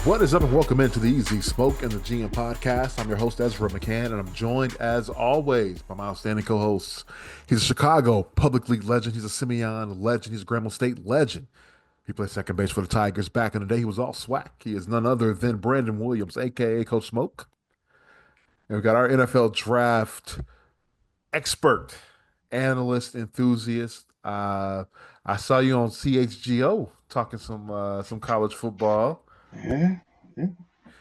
What is up, and welcome into the Easy Smoke and the GM podcast. I'm your host, Ezra McCann, and I'm joined, as always, by my outstanding co-hosts. He's a Chicago Public League legend. He's a Simeon legend. He's a Grambling State legend. He played second base for the Tigers back in the day. He was all SWAC. He is none other than Brandon Williams, a.k.a. Coach Smoke. And we've got our NFL draft expert, analyst, enthusiast. I saw you on CHGO talking some college football. Yeah.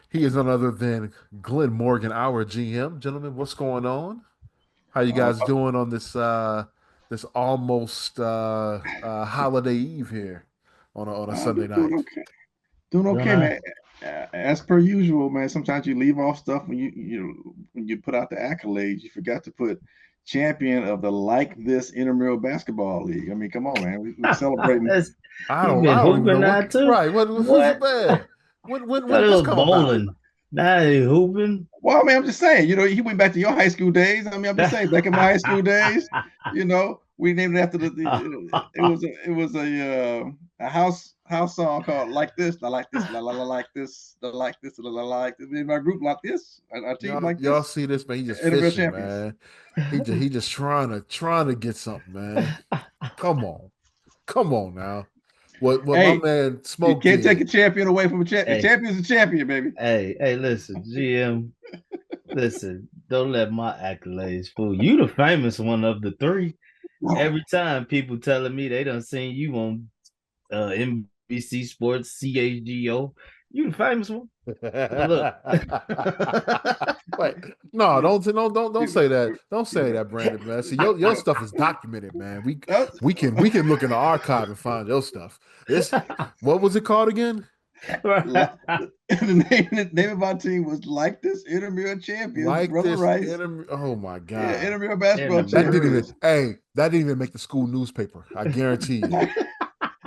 He is none other than Glenn Morgan, our GM. Gentlemen, what's going on? How you guys doing on this this almost holiday eve here on a Sunday night? Doing okay, man. As per usual, man. Sometimes you leave off stuff when you put out the accolades. You forgot to put champion of the Like This intramural basketball league. I mean, come on, man. We're celebrating. I don't even know what, too. Right. What's bad? When did this come bowling. about? Now he hooping. Well, I mean, I'm just saying, he went back to your high school days. I mean, I'm just saying, back in my high school days, we named it after it was a house song called Like This, I like this, la la la like this, la like this, la la like this. In my group like this, our team like this. Y'all see this, man? He just fishing, man. He just trying to get something, man. Come on now. What my man Smoke you can't did. take a champion away from a champion. A champion's a champion, baby. Hey, listen, GM. Listen, don't let my accolades fool you. The famous one of the three. Every time people telling me they done seen you on NBC Sports, CHGO, you the famous one. Look. Wait, no, don't say that. Don't say that, Brandon, man. See, your stuff is documented, man. We can look in the archive and find your stuff. What was it called again? The name of our team was Like This Intramural Champions. Like Brother this, Rice. Oh my God! Yeah, intramural basketball champions. That didn't even make the school newspaper. I guarantee you.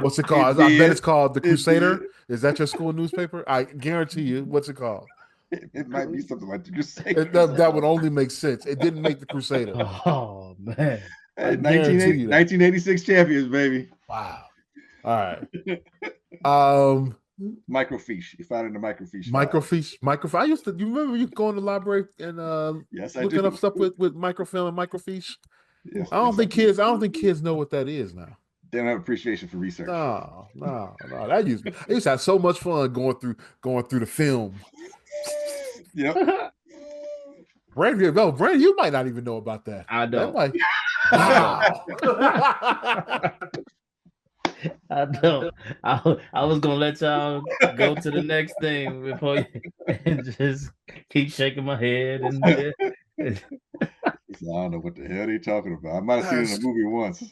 What's it called? I bet it's called the Crusader. Is that your school newspaper? I guarantee you. What's it called? It might be something like the Crusader. That would only make sense. It didn't make the Crusader. Oh man! 1986 champions, baby. Wow. All right. Microfiche. You found it in the microfiche. Microfiche. You remember you going to the library and yes, I looking do. up stuff with microfilm and microfiche? Yes, I don't think kids know what that is now. They don't have appreciation for research. No. I used to have so much fun going through the film. Yep. Brandon, you might not even know about that. I don't. Wow. I don't. I was gonna let y'all go to the next thing before you and just keep shaking my head and. I don't know what the hell they're talking about. I might have seen it in a movie once.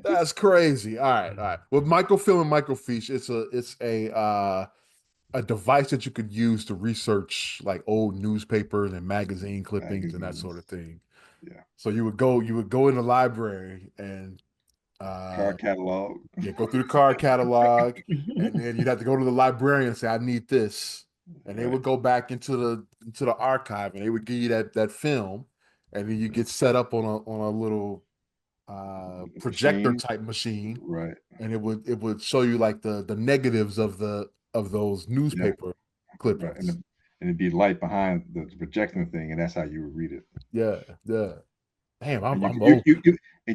That's crazy. All right. With microfilm and microfiche, it's a device that you could use to research like old newspapers and magazine clippings and that sort of thing. Yeah. So you would go in the library and card catalog. Yeah, go through the card catalog, and then you'd have to go to the librarian and say, "I need this," and they would go back into the archive and they would give you that film, and then you get set up on a little projector type machine, right? And it would show you like the negatives of those newspaper clippings, right. And it'd be light behind the projecting thing, and that's how you would read it. Yeah. Damn, I'm old. You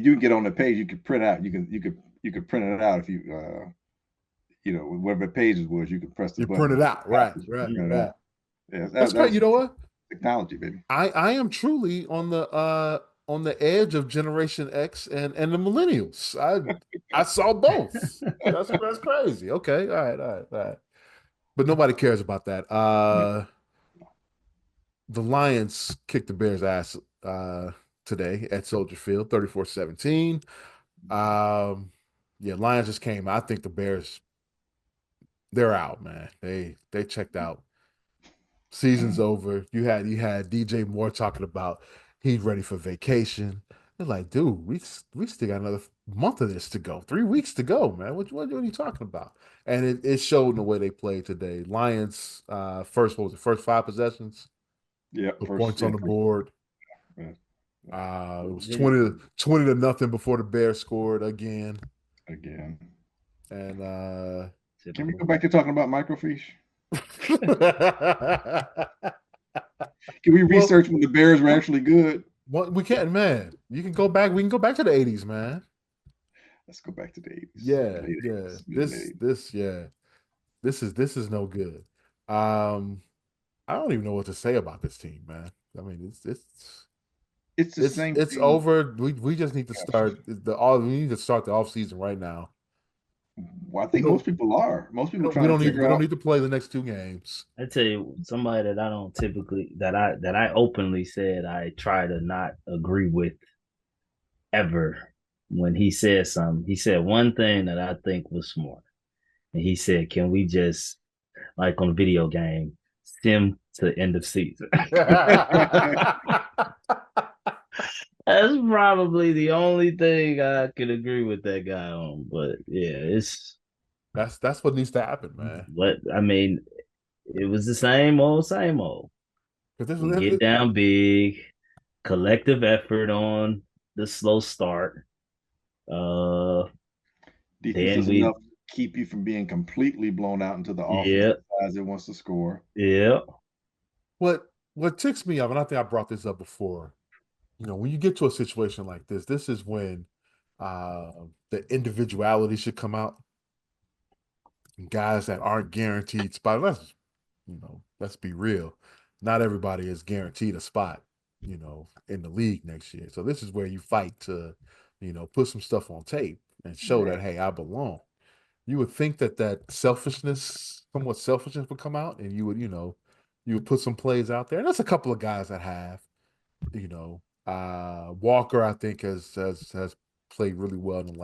can get on the page. You could print out. You could print it out if you whatever pages was. You could press the button. Print it out, right. Yeah, that's great. You know what? Technology, baby. I am truly on the edge of Generation X and the millennials. I saw both. That's crazy. Okay, all right. But nobody cares about that. The Lions kicked the Bears' ass today at Soldier Field, 34-17. Lions just came. I think the Bears, they're out, man. They checked out. Season's over. You had DJ Moore talking about he's ready for vacation. They're like, dude, we still got another month of this to go. 3 weeks to go, man. What are you talking about? And it showed in the way they played today. Lions, first 5 possessions? Yeah. Points on the board. It was 20-0 before the Bears scored again. And can we go back to talking about microfiche? Can we Well, research when the Bears were actually good? we can't, man. You can go back. We can go back to the '80s, man. Let's go back to the 80s, Yeah, late yeah. 80s, mid late 80s. Yeah. This is no good. Um, I don't even know what to say about this team, man. I mean, It's the same it's team. over. We just need to Gosh, start the all. We need to start the off season right now. well, I We think don't. most people are. Most people We trying don't to need. figure We don't out. need to play the next two games. I tell you, somebody that I don't typically that I openly said I try to not agree with ever. When he said something, he said one thing that I think was smart, and he said, "Can we just like on a video game, sim to the end of season?" That's probably the only thing I could agree with that guy on. But yeah, it's That's what needs to happen, man. what I mean. It was the same old, same old. Because We get down big, collective effort on the slow start. Uh, Defense then does we, enough to keep you from being completely blown out until the offense yeah, decides it wants to score. yeah. what ticks me off, and I think I brought this up before. When you get to a situation like this is when uh, the individuality should come out. Guys that aren't guaranteed spot. Let's be real. Not everybody is guaranteed a spot, in the league next year. So this is where you fight to, put some stuff on tape and show that, Right. hey, I belong. You would think that selfishness, somewhat selfishness would come out and you would put some plays out there. And that's a couple of guys that have, Walker, I think has played really well in the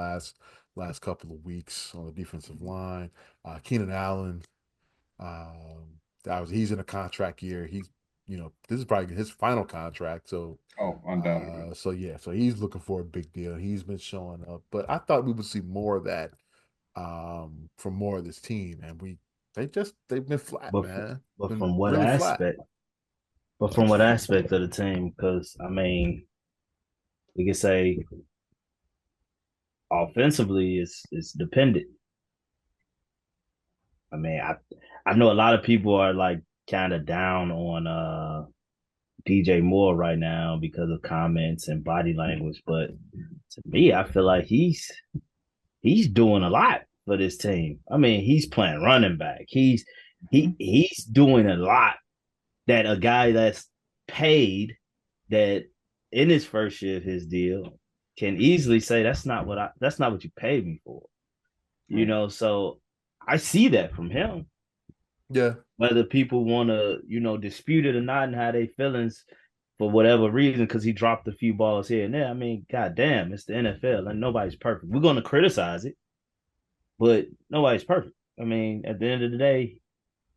last couple of weeks on the defensive line. Keenan Allen, he's in a contract year. This is probably his final contract. So, Oh, undoubtedly. so he's looking for a big deal. He's been showing up, but I thought we would see more of that from more of this team, and they've been flat, But man. but Been from what really flat. aspect? But from what aspect of the team? Because I mean, we could say offensively, it's dependent. I mean, I know a lot of people are like kind of down on DJ Moore right now because of comments and body language, but to me, I feel like he's doing a lot for this team. I mean, he's playing running back. He's doing a lot that a guy that's paid that in his first year of his deal can easily say that's not what you paid me for. Right. So I see that from him. Yeah, Whether people want to, dispute it or not and how they feelings for whatever reason, because he dropped a few balls here and there. I mean, goddamn, it's the NFL and nobody's perfect. We're going to criticize it, but nobody's perfect. I mean, at the end of the day,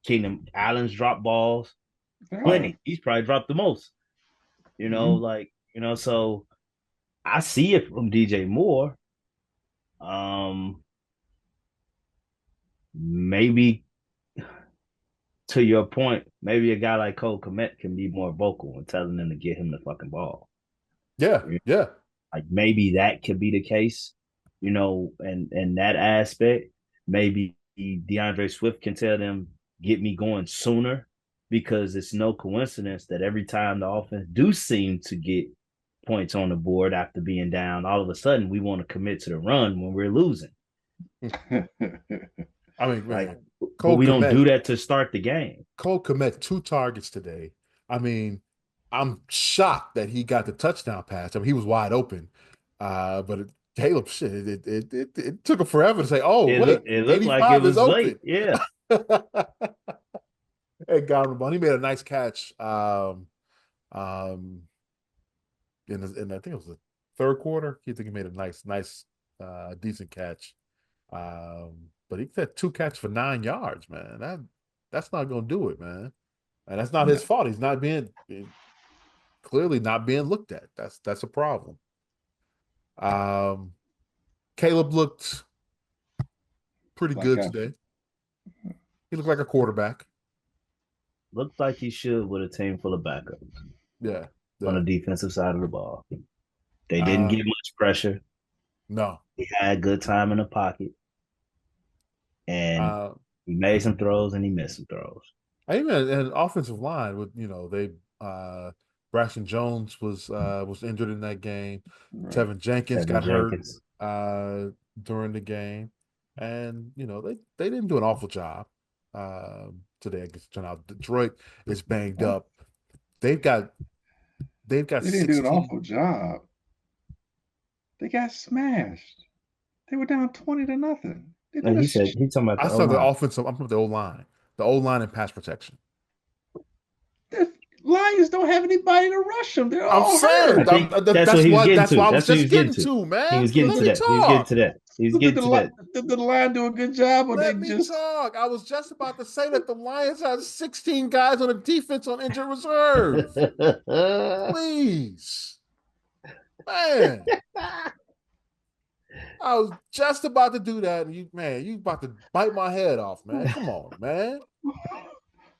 Keenan Allen's dropped balls They are. plenty. He's probably dropped the most. Mhm. So I see it from DJ Moore. Maybe to your point, maybe a guy like Cole Kmet can be more vocal and telling them to get him the fucking ball. yeah, yeah, Like maybe that could be the case, and that aspect. Maybe DeAndre Swift can tell them, get me going sooner, because it's no coincidence that every time the offense do seem to get points on the board after being down, all of a sudden we want to commit to the run when we're losing. I mean, Like, man, but Cole we don't Kmet, do that to start the game. Cole Kmet, 2 targets today. I mean, I'm shocked that he got the touchdown pass. I mean, he was wide open, but Caleb, shit, it took him forever to say, "Oh, wait, It looked like it 85 is was late. open." Yeah. And got him the ball. He made a nice catch. Um, in I think it was the third quarter. I think he made a nice, decent catch. But he had 2 catches for 9 yards, man. That's not gonna do it, man. And that's not No. his fault. He's not clearly not being looked at. That's a problem. Um, Caleb looked pretty Like good I, today. He looked like a quarterback. Looked like he should with a team full of backups Yeah, on the yeah. defensive side of the ball. They didn't Uh, get much pressure. no. He had good time in the pocket. And, Uh, He made some throws and he missed some throws. Even an offensive line with they Braxton Jones was injured in that game. Right. Tevin Jenkins Kevin got hurt Jenkins. during the game, and they didn't do an awful job today against turnout. Detroit is banged up. They've got They didn't do 16. an awful job. They got smashed. They were down 20-0. They And did he's talking about I the saw the O-line. offensive. I'm from the O line and pass protection. The Lions don't have anybody to rush them. They're I'm all saying hurt. I think that's what he was getting that's to. what I was That's what he just was getting getting to. to, man. He was getting Let to me that. He was getting talk. to that. He was getting to that. Did the line do a good job, or they Let me just? talk. I was just about to say that the Lions had 16 guys on the defense on injured reserve. Please, man. I was just about to do that, and you about to bite my head off, man. Come on, man.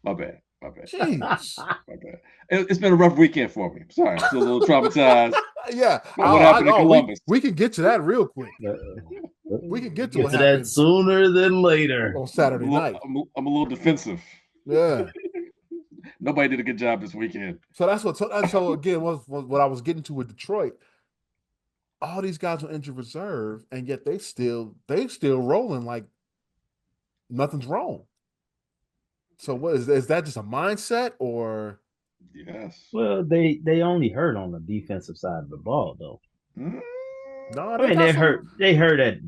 My bad. Jeez. My bad. It's been a rough weekend for me. Sorry, I'm still a little traumatized. Yeah. What happened in Columbus? We can get to that real quick. We can get to what happened that sooner than later on Saturday night. I'm a little defensive. Yeah. Nobody did a good job this weekend. So that's what. So again, was what I was getting to with Detroit. All these guys on injured reserve, and yet they still rolling like nothing's wrong. So what is that just a mindset or? Yes. Well, they only hurt on the defensive side of the ball, though. No, I mean, they hurt. They hurt at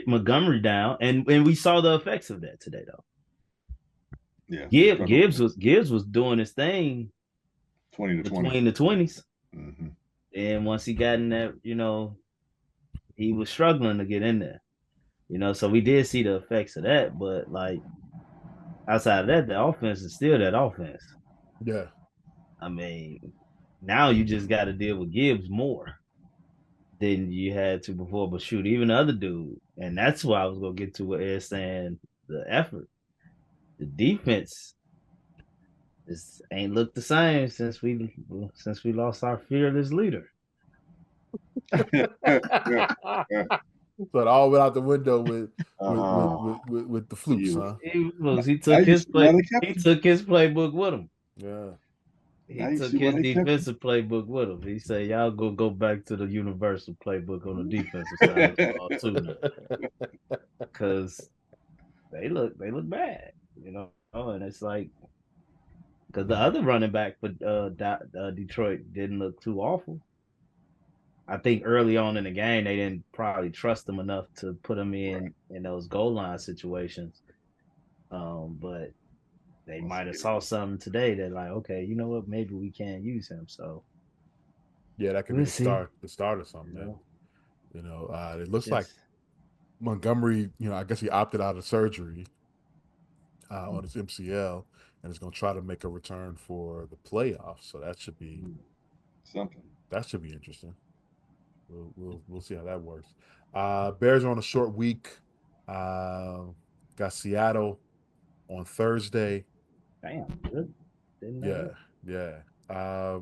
Montgomery down, and we saw the effects of that today, though. Yeah. Gibbs was doing his thing 20 to 20 between the 20s, mm-hmm. and once he got in there, he was struggling to get in there. So we did see the effects of that, but like outside of that, the offense is still that offense. Yeah. I mean, now you just got to deal with Gibbs more than you had to before. But shoot, even the other dude, and that's why I was gonna get to what Ed's saying. The effort, the defense, ain't looked the same since we lost our fearless leader. So it all went out the window with the flukes, huh? He took his playbook with him. Yeah. He took his defensive playbook with him. He said, "Y'all go back to the universal playbook on the defensive side of the ball too, because they look bad, and it's like because the other running back for Detroit didn't look too awful. I think early on in the game they didn't probably trust him enough to put him in those goal line situations, but they might have saw something today that like, okay, you know what, maybe we can use him. So yeah, that could be the start of something. It looks like Montgomery, I guess he opted out of surgery on his MCL and is going to try to make a return for the playoffs. So that should be something. That should be interesting. We'll see how that works. Bears are on a short week. Got Seattle on Thursday. Damn, good. Yeah.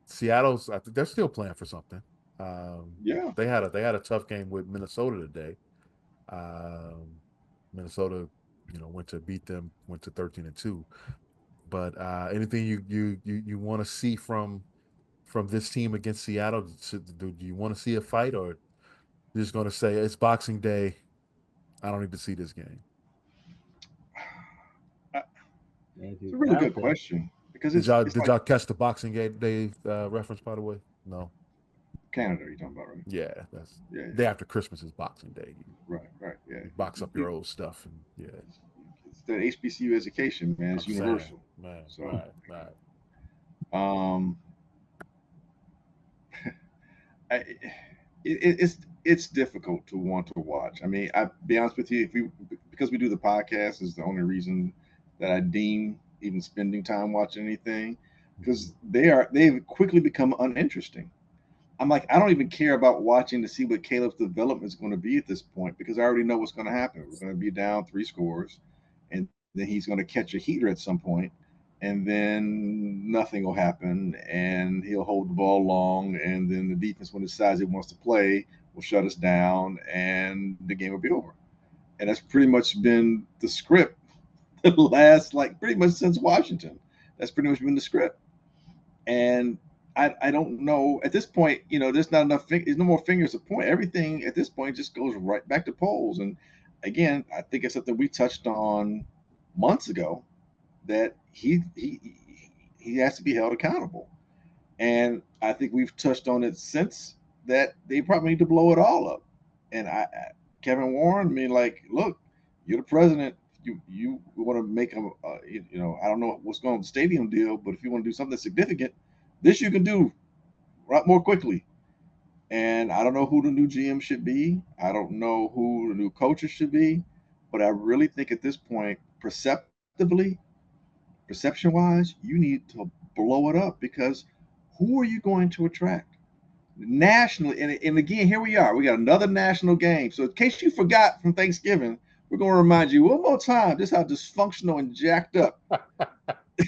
Seattle's, I think they're still playing for something. They had a tough game with Minnesota today. Minnesota, went to beat them, went to 13-2. But anything you want to see from this team against Seattle? Do you want to see a fight, or you're just going to say it's Boxing Day? I don't need to see this game. It's a really good question because did y'all catch the Boxing Day reference, by the way? No. Canada, you're talking about, right? Yeah, that's day after Christmas is Boxing Day. Right, yeah. You box up your old stuff, and yeah. It's that HBCU education, man. It's universal. Man, so, right. It's difficult to want to watch. I mean, I'll be honest with you, because we do the podcast is the only reason that I deem even spending time watching anything, because they've quickly become uninteresting. I'm like, I don't even care about watching to see what Caleb's development is going to be at this point, because I already know what's going to happen. We're going to be down 3 scores, and then he's going to catch a heater at some point, and then nothing will happen, and he'll hold the ball long, and then the defense, when it decides it wants to play, will shut us down, and the game will be over. And that's pretty much been the script the last, like, pretty much since Washington. That's pretty much been the script. And I don't know at this point. There's not enough. There's no more fingers to point. Everything at this point just goes right back to polls. And again, I think it's something we touched on months ago, that he has to be held accountable. And I think we've touched on it since, that they probably need to blow it all up. And Kevin Warren, I mean, like, look, you're the president. You want to make I don't know what's going on with the stadium deal, but if you want to do something significant, this you can do a lot more quickly. And I don't know who the new GM should be. I don't know who the new coaches should be, but I really think at this point, perceptively, perception wise, you need to blow it up, because who are you going to attract nationally? And again, here we are. We got another national game. So in case you forgot from Thanksgiving, we're going to remind you one more time just how dysfunctional and jacked up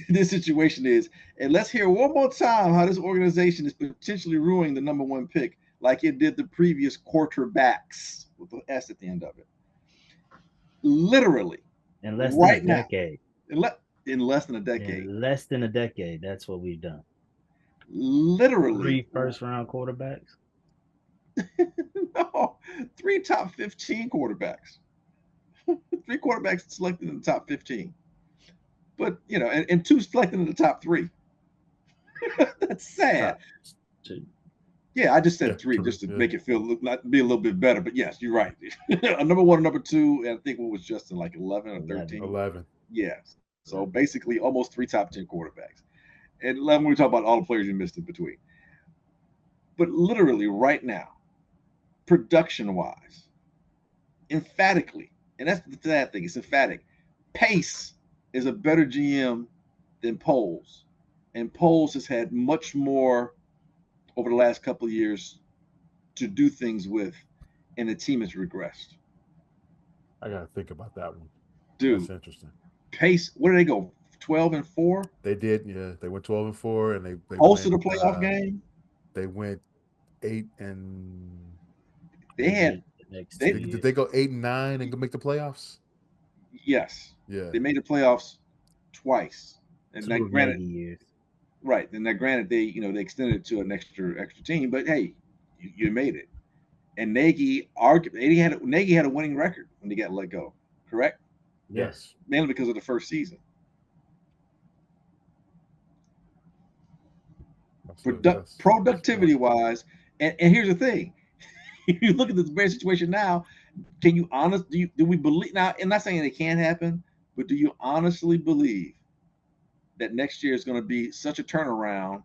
this situation is. And let's hear one more time how this organization is potentially ruining the number one pick, like it did the previous quarterbacks, with the S at the end of it. Literally, In less right than a now, decade. in less than a decade. In less than a decade, that's what we've done. Literally, 3 first-round quarterbacks. no, 3 top 15 quarterbacks. 3 quarterbacks selected in the top 15. But, and 2 selected in the top 3. That's sad. Yeah, I just said 3 just to make it be a little bit better. But yes, you're right. A number 1, number 2, and I think what was Justin, like 11 or 13? 11. Yes. So basically almost 3 top 10 quarterbacks. And when we talk about all the players you missed in between. But literally right now, production-wise, emphatically, and that's the sad thing, it's emphatic. Pace is a better GM than Poles. And Poles has had much more over the last couple of years to do things with, and the team has regressed. I got to think about that one. Dude, that's interesting. Pace, where did they go? 12-4? They did, yeah. They went 12-4, and they hosted a playoff game. They went 8 and they had did they go 8-9 and go make the playoffs? Yes. Yeah. They made the playoffs twice. And like, granted, years. Right. And now granted they extended it to an extra team, but hey, you made it. And Nagy had a winning record when he got let go, correct? Yes. Mainly because of the first season. Productivity wise, and here's the thing. You look at this very situation now, can you do we believe now? I'm not saying it can't happen, but do you honestly believe that next year is going to be such a turnaround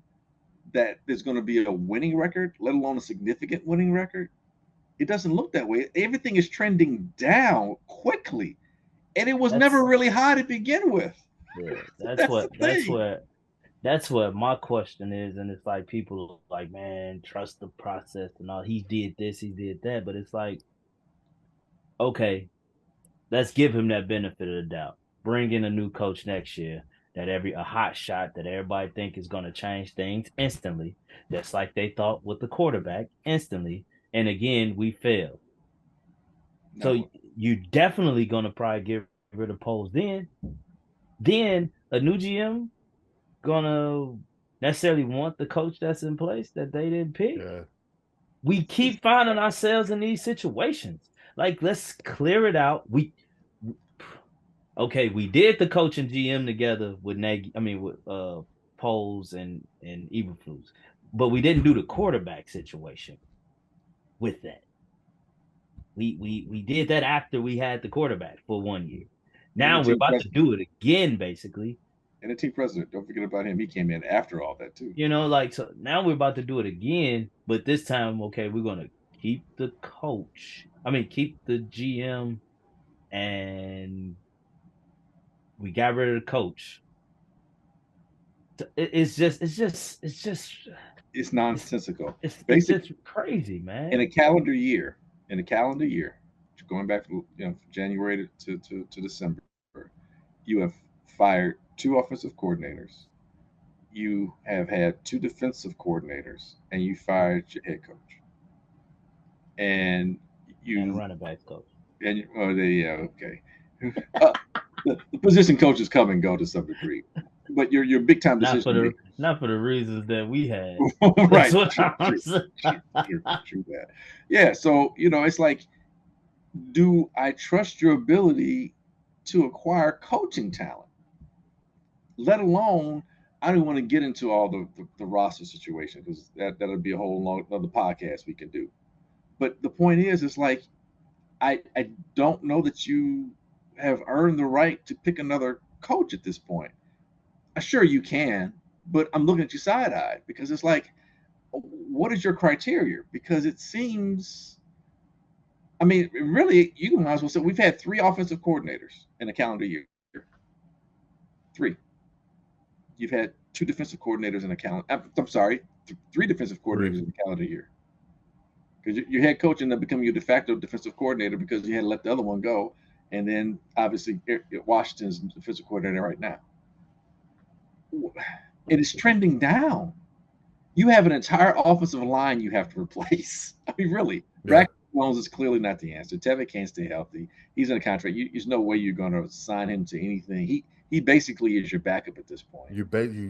that there's going to be a winning record, let alone a significant winning record? It doesn't look that way. Everything is trending down quickly, and it was never really high to begin with. Yeah, that's what my question is. And it's like, people are like, man, trust the process and all. He did this, he did that. But it's like, okay, let's give him that benefit of the doubt. Bring in a new coach next year, a hot shot that everybody think is going to change things instantly, just like they thought with the quarterback instantly. And again, we failed. No. So you definitely going to probably get rid of Poles. Then a new GM gonna necessarily want the coach that's in place that they didn't pick. Yeah. We keep finding ourselves in these situations. Like, let's clear it out. We did the coach and GM together with Poles and Eberflus, but we didn't do the quarterback situation with that. We did that after we had the quarterback for 1 year. Now we're about to do it again, basically. And the team president, don't forget about him. He came in after all that too. So now we're about to do it again, but this time, we're going to keep the coach. Keep the GM, and we got rid of the coach. It's nonsensical. It's just crazy, man. In a calendar year, going back from January to December, you have fired 2 offensive coordinators, you have had 2 defensive coordinators, and you fired your head coach. And running back coach. And okay. Uh, the position coaches come and go to some degree, but your big time decision makers. not for the reasons that we had. That's Right. what True, I'm true, saying. true that. Yeah. So, it's like, do I trust your ability to acquire coaching talent? Let alone, I don't want to get into all the roster situation because that'll be a whole long another podcast we can do. But the point is, it's like, I don't know that you have earned the right to pick another coach at this point. Sure, you can, but I'm looking at you side eyed because it's like, what is your criteria? Because it seems, I mean, really, you might as well say we've had three offensive coordinators in a calendar year. Three. You've had two defensive coordinators in a calendar. I'm sorry, three defensive Three. coordinators in a calendar year. Because your head coach ended up becoming your de facto defensive coordinator because you had to let the other one go, and then obviously Washington's defensive coordinator right now. It is trending down. You have an entire offensive line you have to replace. I mean, really, Yeah. Braxton Jones is clearly not the answer. Tevin can't stay healthy. He's in a contract. There's no way you're going to sign him to anything. He basically is your backup at this point. You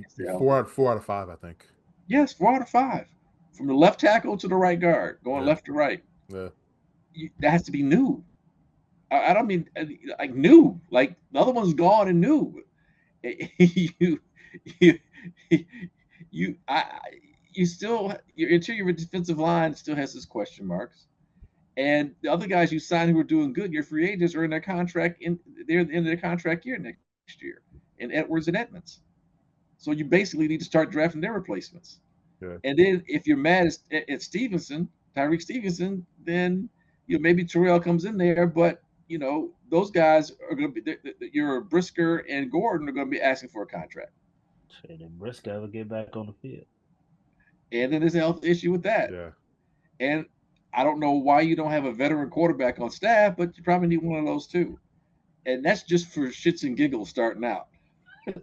Stay four healthy. out four out of five, I think. Yes, 4 out of 5, from the left tackle to the right guard, going Yeah. left to right. Yeah. That has to be new. I don't mean like new. Like the other one's gone and new. you, you, you, you still your interior defensive line still has its question marks, and the other guys you signed who are doing good, your free agents are in their contract they're in their contract year next year, in Edwards and Edmonds. So you basically need to start drafting their replacements. Yeah. And then if you're mad at Stevenson, Tyreek Stevenson, then maybe Terrell comes in there, but those guys are going to be your Brisker and Gordon are going to be asking for a contract. Shit, did Briscoe ever get back on the field? And then there's a health issue with that. Yeah. And I don't know why you don't have a veteran quarterback on staff, but you probably need one of those too. And that's just for shits and giggles starting out.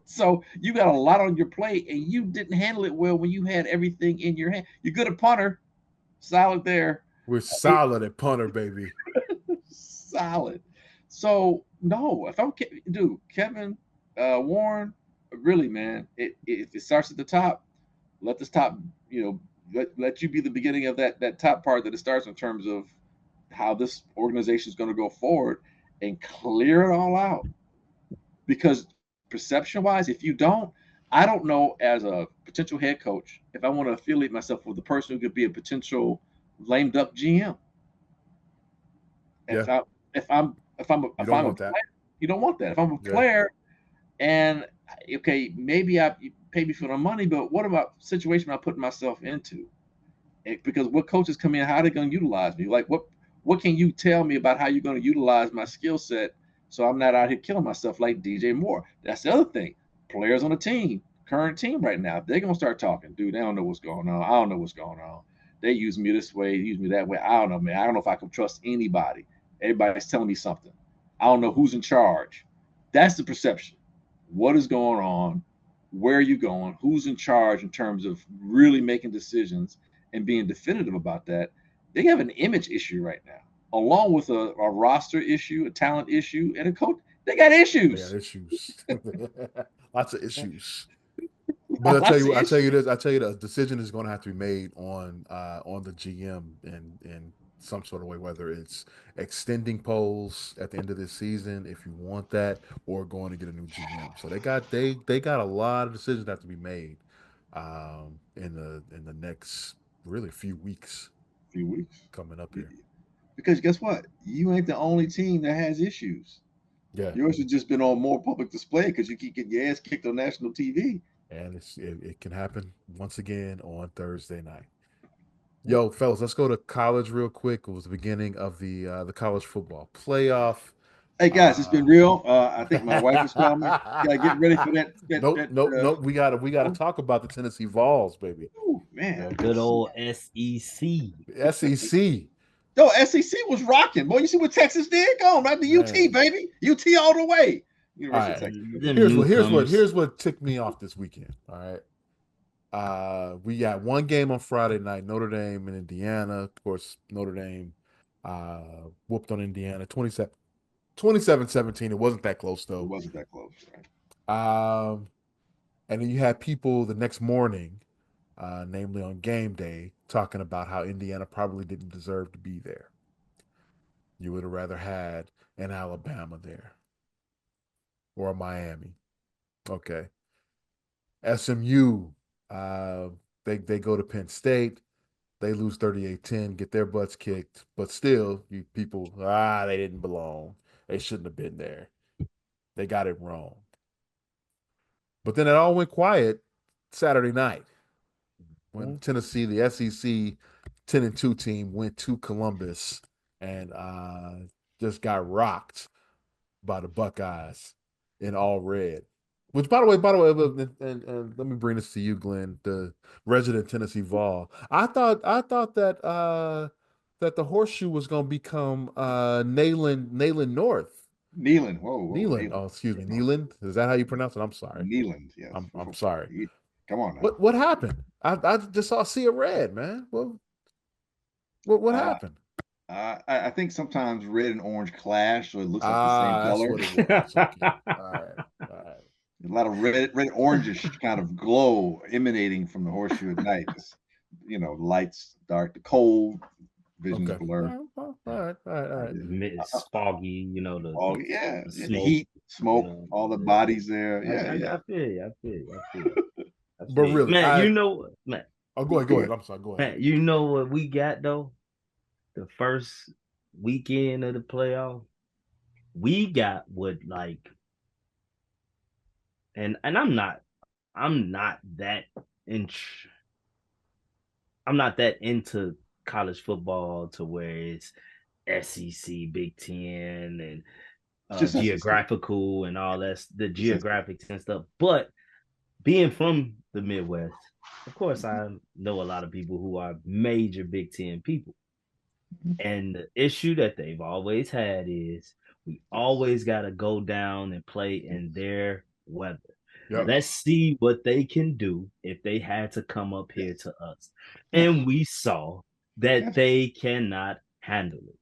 So you got a lot on your plate, and you didn't handle it well when you had everything in your hand. You're good at punter, solid there. We're solid at punter, baby. Solid. So no, if I'm dude, Kevin, Warren, really, man, if it starts at the top, let this top, let you be the beginning of that top part that it starts in terms of how this organization is going to go forward and clear it all out. Because perception wise, if you don't, I don't know as a potential head coach if I want to affiliate myself with the person who could be a potential lamed up GM. If Yeah. I You if don't I'm a want player, that. you don't want that. If I'm a Yeah. player and okay, maybe you pay me for the money, but what about situation I put myself into? Because what coaches come in, how are they going to utilize me? Like what can you tell me about how you're going to utilize my skill set so I'm not out here killing myself like DJ Moore? That's the other thing. Players on the team, current team right now, they're going to start talking. Dude, they don't know what's going on. I don't know what's going on. They use me this way, use me that way. I don't know, man. I don't know if I can trust anybody. Everybody's telling me something. I don't know who's in charge. That's the perception. What is going on? Where are you going? Who's in charge in terms of really making decisions and being definitive about that? They have an image issue right now, along with a roster issue, a talent issue, and a coach. They got They got issues. issues. Lots of issues. But Lots of I tell you issues. this, I tell you the decision is going to have to be made on the GM in some sort of way, whether it's extending polls at the end of this season if you want that, or going to get a new GM. So they got a lot of decisions that have to be made in the next really few weeks A few weeks. coming up here. Because guess what? You ain't the only team that has issues. Yeah, Yours has just been on more public display because you keep getting your ass kicked on national TV. and it can happen once again on Thursday night. Yo, fellas, let's go to college real quick. It was the beginning of the college football playoff. Hey guys, it's been Uh, real. I think my wife is calling me. Gotta get ready for that. nope. We gotta talk about the Tennessee Vols, baby. Man, The good old SEC. SEC, no, SEC was rocking. Boy, you see what Texas did? Go on, right? The UT, man. baby. UT all the way. All University of right. Texas. Them Here's what newcomers. ticked me off this weekend. All right. We got one game on Friday night, Notre Dame and Indiana. Of course, Notre Dame Whooped on Indiana 27-17. It wasn't that close It though. wasn't that close, right? Um, and then you had people the next morning, namely on game day, talking about how Indiana probably didn't deserve to be there. You would have rather had an Alabama there or a Miami. Okay. SMU, uh, they go to Penn State. They lose 38-10, get their butts kicked, but still, you people, they didn't belong. They shouldn't have been there. They got it wrong. But then it all went quiet Saturday night when Tennessee, the SEC 10-2 team, went to Columbus and just got rocked by the Buckeyes in all red. Which, by the way, and let me bring this to you, Glenn, the resident Tennessee Vol. I thought that the horseshoe was going to become Nayland North. Neyland. Whoa, Neyland. Neyland. Oh, excuse me, Neyland. Is that how you pronounce it? I'm sorry. Neyland, yes. I'm sorry. Come on now. What happened? I just saw a sea of red, man. What happened? I think sometimes red and orange clash, so it looks like the same That's color. what it was. Okay. All right. All right. A lot of red orangish kind of glow emanating from the horseshoe at night. Just, lights dark, the cold visions Okay. blur. All right. All right. It's foggy, Oh yeah, the the smoke, heat, smoke, all the bodies there. I feel you. I feel you. But really, Man, go ahead. Go ahead. I'm sorry. Go ahead. man, you know what we got though? The first weekend of the playoff, we got what and I'm not that in I'm not that into college football to where it's SEC, Big Ten, and It's just SEC. geographical and all that, the geographics and stuff. But being from the Midwest, of course, I know a lot of people who are major Big Ten people. And the issue that they've always had is we always got to go down and play in their weather. Yep. Let's see what they can do if they had to come up here to us. Yes. And we saw that they cannot handle it.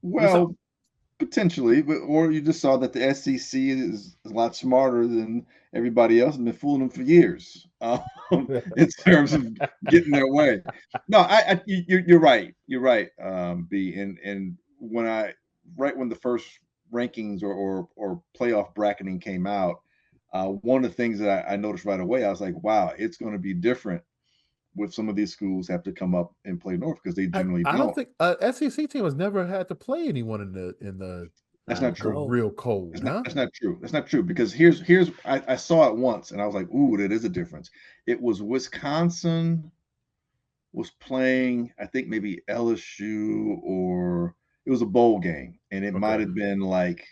Well, potentially, or you just saw that the SEC is a lot smarter than everybody else and been fooling them for years in terms of getting their way. No, you're right. You're right, B. And when the first rankings or playoff bracketing came out, one of the things that I noticed right away, I was like, wow, it's going to be different with some of these schools have to come up and play North because they generally I don't don't. think SEC team has never had to play anyone in the That's not true. real cold. That's not true. That's not true because here's I saw it once and I was like, ooh, that is a difference. It was Wisconsin was playing, I think maybe LSU or it was a bowl game, and it might have been like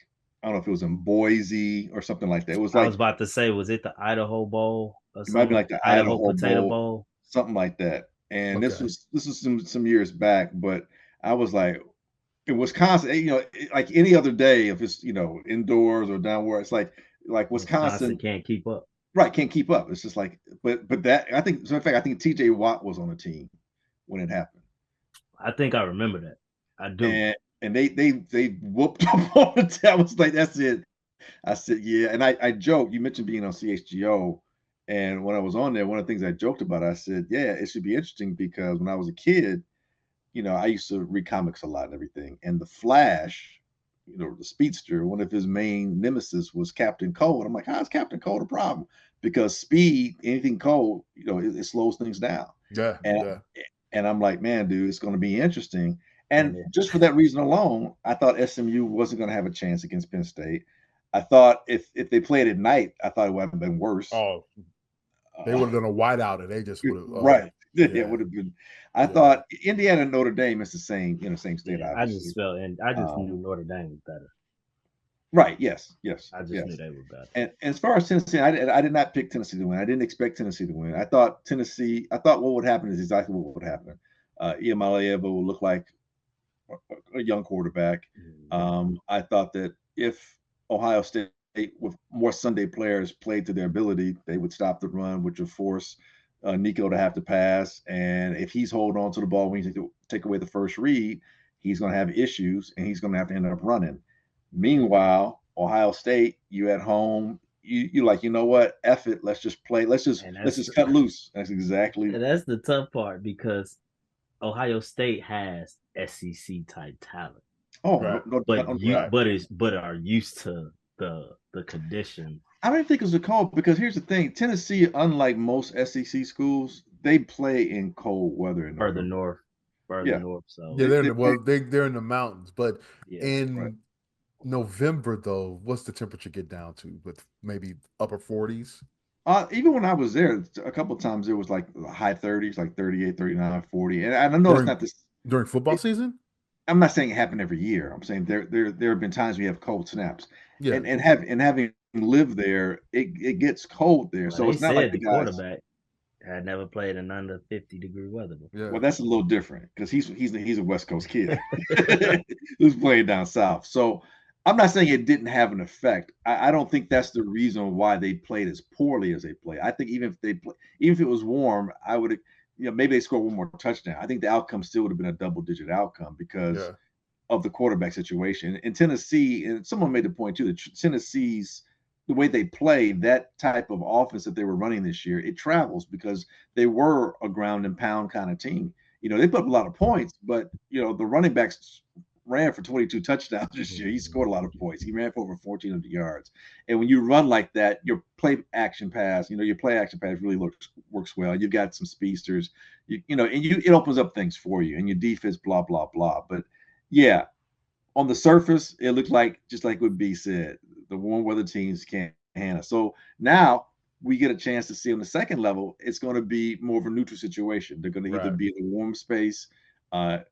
I don't know if it was in Boise or something like that. It was I like was about to say, was it the Idaho Bowl or it might be something? like the Idaho Idaho Potato Bowl, Bowl. something like that. And this Okay. was some years back, but I was like, in Wisconsin, like any other day, if it's indoors or downward, it's like Wisconsin can't keep up. right, can't keep up. It's just like, but that I think, so in fact, I think T.J. Watt was on the team when it happened. I think I remember that. I do. And they whooped up on the team. I was like, that's it. I said, yeah. And I joked. You mentioned being on CHGO, and when I was on there, one of the things I joked about, I said, yeah, it should be interesting because when I was a kid, I used to read comics a lot and everything. And the Flash, the speedster, one of his main nemesis was Captain Cold. I'm like, how's Captain Cold a problem? Because speed, anything cold, it slows things down. Yeah. And I'm like, man, dude, it's going to be interesting. And just for that reason alone, I thought SMU wasn't going to have a chance against Penn State. I thought if they played at night, I thought it would have been worse. Oh, they would have done a whiteout, and they just would have. Right. Yeah, it would have been. I thought Indiana and Notre Dame is the same, same state. Yeah, obviously. I just knew Notre Dame was better. Right. Yes. I just knew they were better. And as far as Tennessee, I did not pick Tennessee to win. I didn't expect Tennessee to win. I thought what would happen is exactly what would happen. Iamaleava will look like a young quarterback. I thought that if Ohio State with more Sunday players played to their ability, they would stop the run, which would force Nico to have to pass. And if he's holding on to the ball when you take away the first read, he's going to have issues and he's going to have to end up running. Meanwhile, Ohio State, you at home, you like, you know what? F it. Let's just play. Let's just cut loose. That's exactly. And that's the tough part because Ohio State has SEC type talent. Oh, Right. But are used to the condition. I didn't think it was a cold because here's the thing: Tennessee, unlike most SEC schools, they play in cold weather in further north. So yeah, they're in the mountains, but in November though, what's the temperature get down to? With maybe upper 40s? Even when I was there, a couple of times it was like high 30s, like 38, 39, 40. And I know it's not this during football season. I'm not saying it happened every year. I'm saying there have been times we have cold snaps. Yeah. And having lived there, it gets cold there. Well, so it's not like the guys, quarterback had never played in under 50-degree weather before. Yeah. Well, that's a little different because he's a West Coast kid who's playing down south. So I'm not saying it didn't have an effect. I don't think that's the reason why they played as poorly as they play. I think even if it was warm, I would maybe they score one more touchdown. I think the outcome still would have been a double-digit outcome because of the quarterback situation. In Tennessee, and someone made the point too, that Tennessee's the way they play, that type of offense that they were running this year, it travels because they were a ground and pound kind of team. They put up a lot of points, but the running backs ran for 22 touchdowns this year. He scored a lot of points. He ran for over 1,400 yards. And when you run like that, your play action pass really works well. You've got some speedsters, it opens up things for you and your defense, blah, blah, blah. But yeah, on the surface, it looked like, just like what B said, the warm weather teams can't handle. So now we get a chance to see on the second level, it's going to be more of a neutral situation. They're going to either be in the warm space, in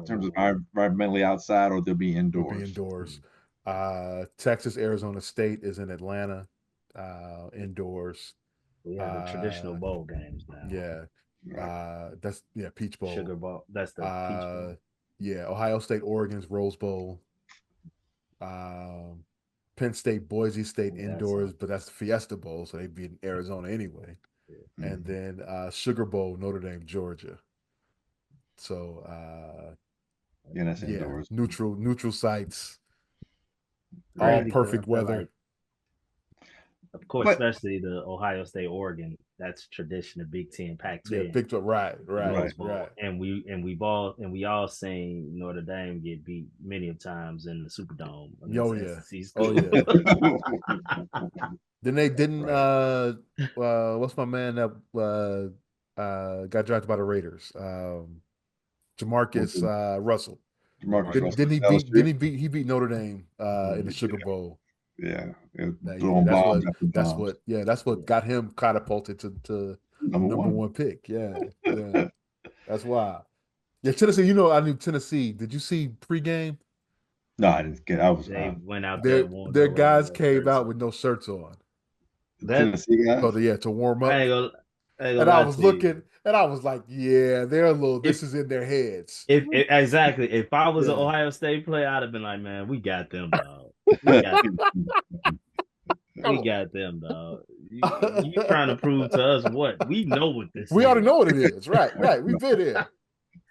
terms of environmentally outside, or they'll be indoors. Texas, Arizona State is in Atlanta, indoors. We have the traditional bowl games now. Yeah. That's Peach Bowl. Sugar Bowl. That's the Peach Bowl. Yeah, Ohio State, Oregon's Rose Bowl. Penn State, Boise State indoors, but that's the Fiesta Bowl, so they'd be in Arizona anyway. Yeah. And then Sugar Bowl, Notre Dame, Georgia. So that's indoors. Neutral sites. All perfect weather. Of course, especially the Ohio State, Oregon. That's tradition of Big Ten, Pac-12. Yeah, Big 12, right. And we all seen Notre Dame get beat many times in the Superdome. Then they didn't. What's my man that got drafted by the Raiders? Jamarcus Russell. Didn't he beat Notre Dame in the Sugar Bowl? Yeah, that's what got him catapulted to number one pick. Yeah, that's wild. Yeah, Tennessee. I knew Tennessee. Did you see pregame? No, I didn't get. They went out there. Their guys came out with no shirts on. Tennessee guys. So to warm up. And I was looking, and I was like, "Yeah, they're a little. This is in their heads." Exactly. If I was an Ohio State player, I'd have been like, "Man, we got them, dog. We got them, dog. You trying to prove to us what? We know what this. We already know what it is, right? We've been here.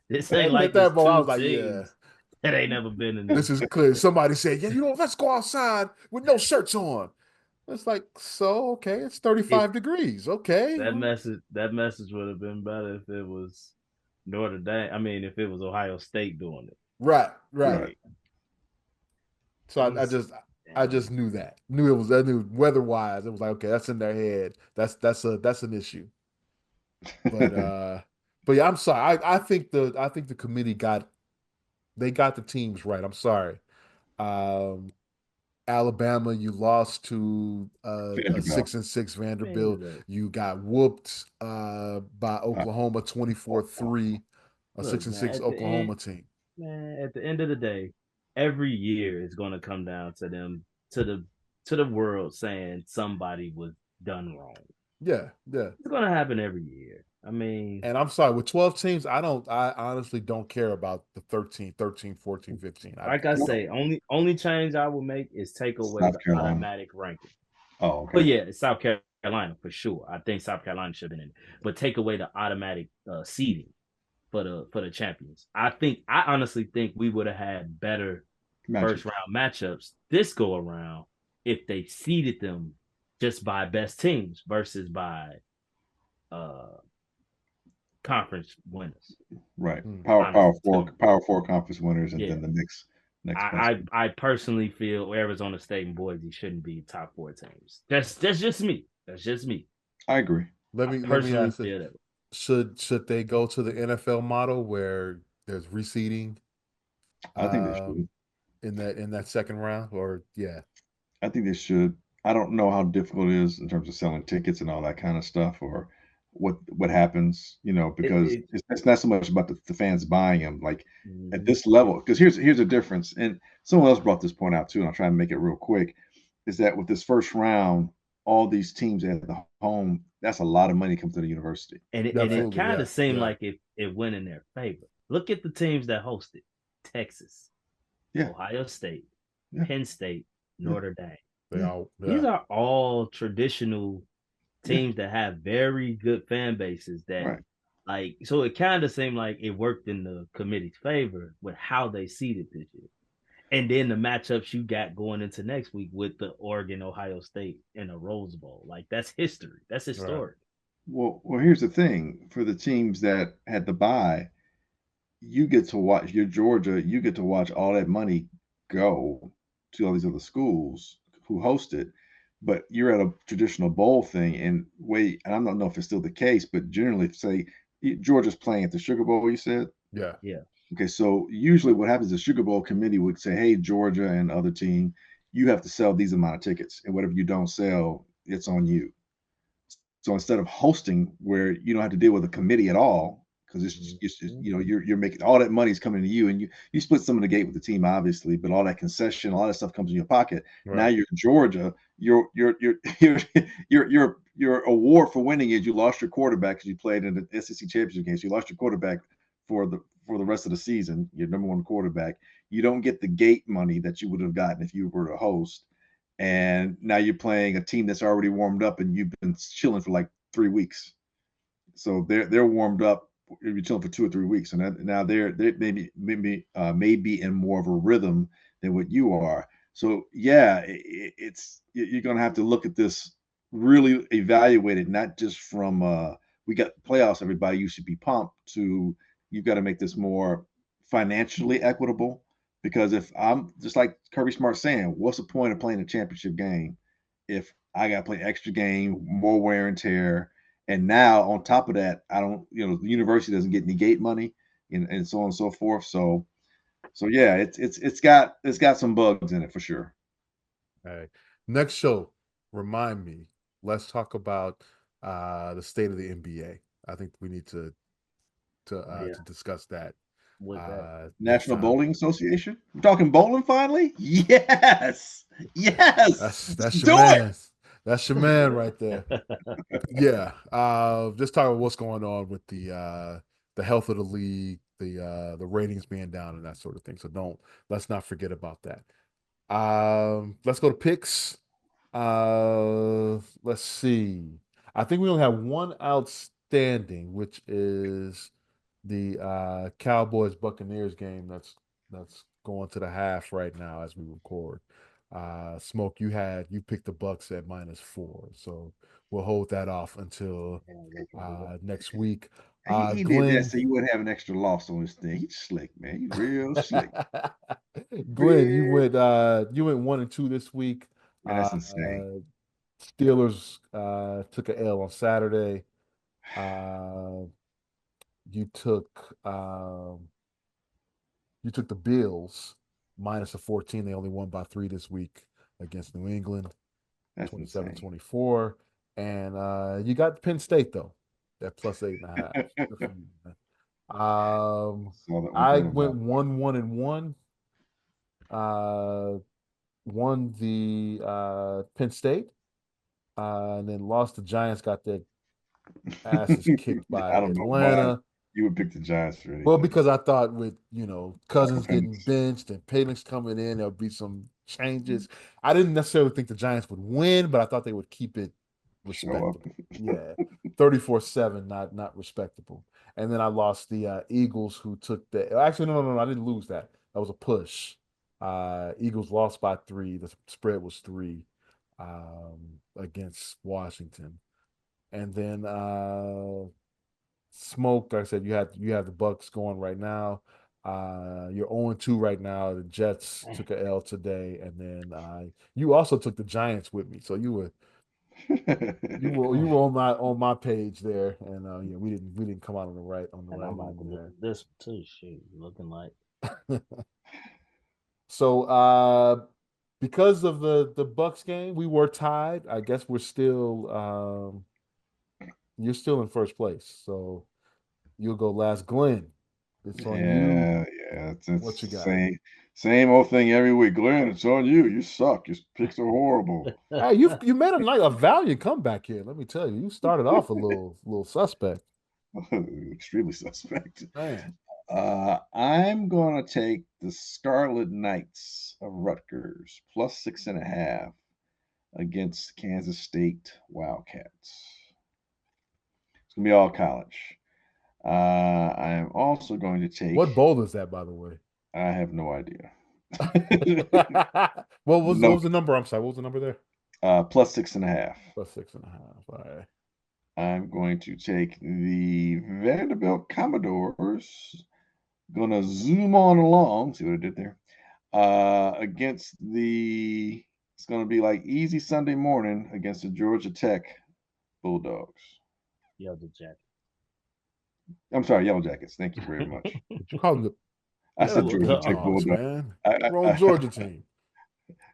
This ain't like that ball. I was like, yeah, that ain't never been in this. Is clear. Somebody said, "Yeah, let's go outside with no shirts on." It's like, so okay, it's 35 degrees. Okay. That message would have been better if it was Notre Dame. I mean, if it was Ohio State doing it. Right. So I just knew that. I knew weather-wise. It was like, okay, that's in their head. That's an issue. But yeah, I'm sorry. I think the committee got the teams right. I'm sorry. Alabama, you lost to a 6-6 Vanderbilt. You got whooped by Oklahoma 24-3, a 6-6 Oklahoma team. Man, at the end of the day, every year is going to come down to them, to the world saying somebody was done wrong. Yeah. It's going to happen every year. I mean, and I'm sorry, with 12 teams, I honestly don't care about the 13, 14, 15. I say, only change I will make is take away the automatic ranking. Oh, okay. But yeah, it's South Carolina for sure. I think South Carolina should have been in it. But take away the automatic seeding for the champions. I honestly think we would have had better first round matchups this go around if they seeded them just by best teams versus by conference winners. Right. Power four conference winners, and then the next I personally feel Arizona State and Boise shouldn't be top 4 teams. That's just me. That's just me. I agree. Let me ask you, should they go to the NFL model where there's reseeding? I think they should. In that second round, or I think they should. I don't know how difficult it is in terms of selling tickets and all that kind of stuff, or what happens, because it's not so much about the fans buying them. Like at this level, because here's the difference, and someone else brought this point out too, and I'll try and make it real quick, is that with this first round, all these teams at the home, that's a lot of money comes to the university. And it kind of seemed like it went in their favor. Look at the teams that hosted: Texas, Ohio State, Penn State, Notre Dame. These are all traditional teams that have very good fan bases so it kind of seemed like it worked in the committee's favor with how they seeded this year. And then the matchups you got going into next week with the Oregon, Ohio State in a Rose Bowl. Like that's history. That's historic. Right. Well, here's the thing. For the teams that had the bye, you get to watch Georgia, you get to watch all that money go to all these other schools who host it. But you're at a traditional bowl thing, and I don't know if it's still the case, but generally, say Georgia's playing at the Sugar Bowl, you said? Yeah. Okay, so usually what happens is the Sugar Bowl committee would say, hey, Georgia and other team, you have to sell these amount of tickets, and whatever you don't sell, it's on you. So instead of hosting where you don't have to deal with a committee at all, because it's just, you're making all that money's coming to you, and you split some of the gate with the team, obviously, but all that concession, all that stuff comes in your pocket. Right. Now you're in Georgia. Your award for winning is you lost your quarterback because you played in the SEC championship game. So you lost your quarterback for the rest of the season, your number one quarterback. You don't get the gate money that you would have gotten if you were to host. And now you're playing a team that's already warmed up, and you've been chilling for like 3 weeks. So they're warmed up. You're chilling for 2 or 3 weeks, and now they maybe in more of a rhythm than what you are. So it's you're gonna have to look at this, really evaluate it, not just from we got playoffs, everybody you should be pumped, to you've got to make this more financially equitable. Because if I'm just like Kirby Smart saying, what's the point of playing a championship game if I got to play extra game, more wear and tear? And now on top of that, I don't, the university doesn't get any gate money and so on and so forth. So yeah, it's got some bugs in it for sure. All right. Next show, remind me. Let's talk about the state of the NBA. I think we need to discuss that. National Bowling Association. We're talking bowling finally. Yes. That's your man. That's your man right there. Yeah. Just talking about what's going on with the health of the league, the ratings being down and that sort of thing. So let's not forget about that. Let's go to picks. Let's see. I think we only have one outstanding, which is the Cowboys Buccaneers game that's going to the half right now as we record. Smoke, you picked the Bucks at -4, so we'll hold that off until next week. He Glenn, did that so you wouldn't have an extra loss on his thing. He's slick, man. He's real slick. Glenn, you went 1-2 this week. Man, that's insane. Steelers took an L on Saturday. You took the Bills -14. They only won by 3 this week against New England, 27-24. And you got Penn State though, at +8.5. I went 1-1-1. Won the Penn State, and then lost the Giants. Got their asses kicked by Atlanta. You would pick the Giants for anything. Well, because I thought with Cousins getting benched and Penix coming in, there'll be some changes. I didn't necessarily think the Giants would win, but I thought they would keep it respectable. Yeah, 34-7, not respectable. And then I lost the Eagles, who took the. Actually, no, I didn't lose that. That was a push. Eagles lost by 3. The spread was 3 against Washington. And then Smoke, like I said, you have the Bucks going right now. You're 0-2 right now. The Jets took a L today, and then you also took the Giants with me. So you were on my page there, and yeah, we didn't come out on the right And I might end lose this too. Shoot, looking like. there. So because of the Bucks game, we were tied. I guess we're still you're still in first place. So you'll go last. Glenn, it's on you. Yeah. What you It's got? same old thing every week. Glenn, it's on you. You suck. Your picks are horrible. Hey, you made a valiant comeback here. Let me tell you, you started off a little suspect. Extremely suspect. Man, I'm going to take the Scarlet Knights of Rutgers plus 6.5 against Kansas State Wildcats. It's going to be all college. I am also going to take. what bowl is that, by the way? I have no idea. What No, was the number? I'm sorry, what was the number there? plus 6.5. Plus 6.5. All right. I'm going to take the Vanderbilt Commodores. Gonna zoom on along. See what I did there? Against the. It's gonna be like easy Sunday morning against the Georgia Tech Bulldogs. Yellow Jacket. I'm sorry, Yellow Jackets. Thank you very much. Did you call them the I said Yellow Georgia Tech Dogs, Bulldogs. man? Wrong Georgia team.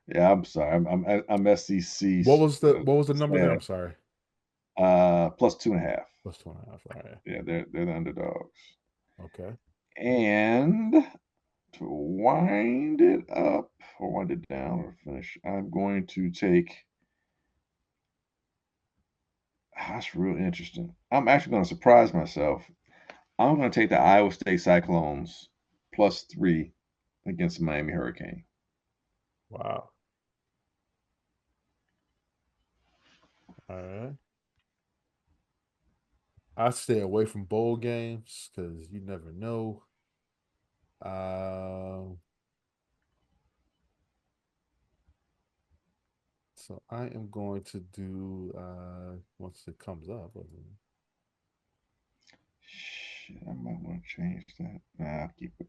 Yeah, I'm sorry. I'm SEC. What was the number there? I'm sorry. Plus 2.5. Plus 2.5. All right. Yeah, they're the underdogs. Okay. And to wind it up or wind it down or finish, I'm going to take. That's real interesting. I'm actually going to surprise myself. I'm going to take the Iowa State Cyclones plus 3 against Miami Hurricane. Wow. All right. I stay away from bowl games because you never know. So I am going to do once it comes up. Shit, I might want to change that. Nah, I'll keep it.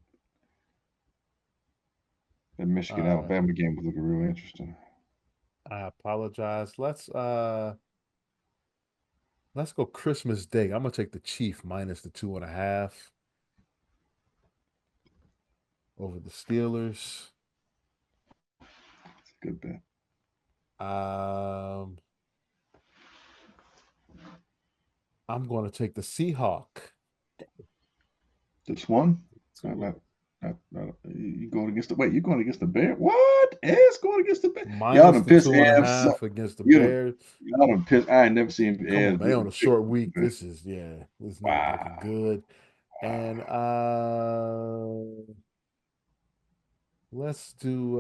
The Michigan Uh, Alabama game was looking real interesting. I apologize. Let's go Christmas Day. I'm gonna take the Chief minus the 2.5 over the Steelers. It's a good bet. I'm going to take the Seahawk. This one? You going against the wait? You going against the Bears? What? Ed's going against the Bears? Y'all Minus done the pissed two and a Ed. half against the You done, Bears. y'all done pissed. I ain't never seen Come on, Ed. man. On a short week, this is not Wow. looking good. And let's do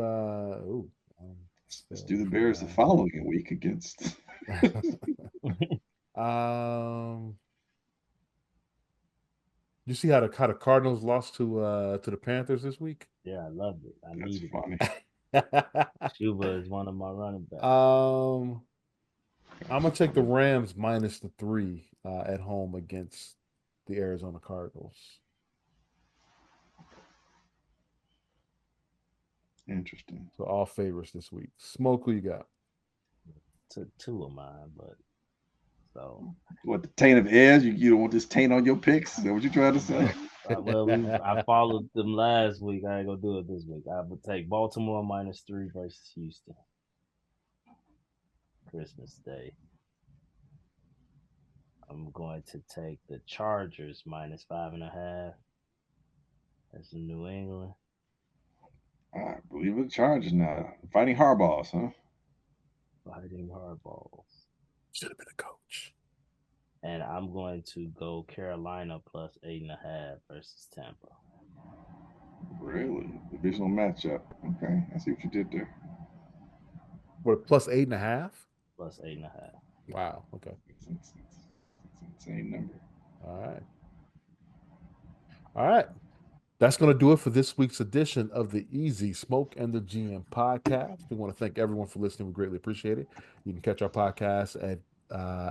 Let's do the Bears the following week against. You see how the Cardinals lost to the Panthers this week? Yeah, I loved it. I That's needed funny. it. Cuba is one of my running backs. I'm gonna take the Rams minus the 3 at home against the Arizona Cardinals. Interesting. So all favorites this week. Smoke, who you got? Two of mine, but so what the taint of Ed? You don't want this taint on your picks? Is that what you trying to say? I followed them last week. I ain't gonna do it this week. I would take Baltimore minus 3 versus Houston. Christmas Day. I'm going to take the Chargers minus 5.5. That's in New England. I believe in the Chargers now. Fighting hardballs, huh? Fighting hardballs. Should have been a coach. And I'm going to go Carolina plus 8.5 versus Tampa. Really? Divisional matchup. Okay, I see what you did there. What, plus 8.5? Plus 8.5. Wow. Okay. It's an insane number. All right. All right. That's going to do it for this week's edition of the Easy Smoke and the GM podcast. We want to thank everyone for listening. We greatly appreciate it. You can catch our podcast at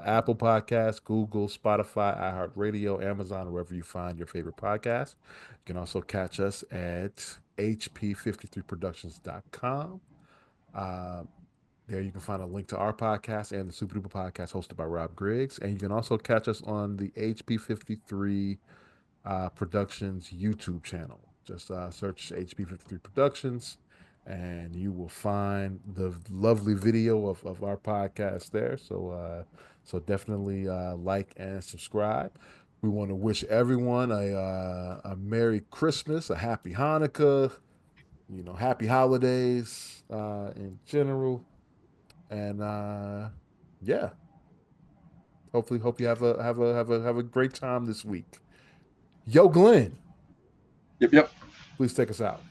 Apple Podcasts, Google, Spotify, iHeartRadio, Amazon, wherever you find your favorite podcast. You can also catch us at hp53productions.com. There you can find a link to our podcast and the Super Duper podcast hosted by Rob Griggs. And you can also catch us on the HP53 Productions YouTube channel. Just search HP53 Productions and you will find the lovely video of our podcast there. So definitely like and subscribe. We want to wish everyone a Merry Christmas, a Happy Hanukkah, Happy Holidays in general. And yeah, hopefully, hope you have a great time this week. Yo, Glenn. Yep. Please take us out.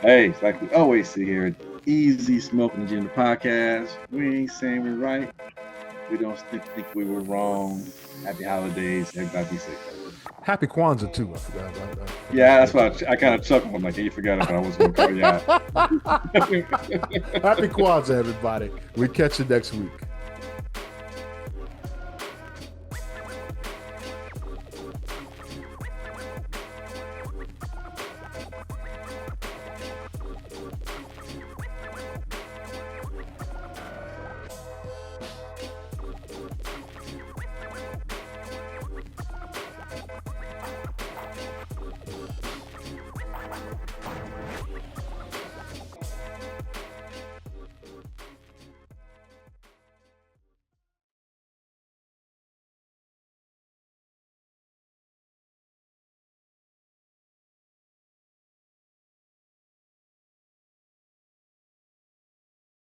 Hey, it's like we always see here, Easy Smoking the Gym podcast. We ain't saying we're right. We don't think we were wrong. Happy holidays. Everybody be safe. Happy Kwanzaa too. I forgot about that. Yeah, that's why I kind of chuckled. I'm like, hey, you forgot about I was going to call you out. Happy Kwanzaa, everybody. We catch you next week.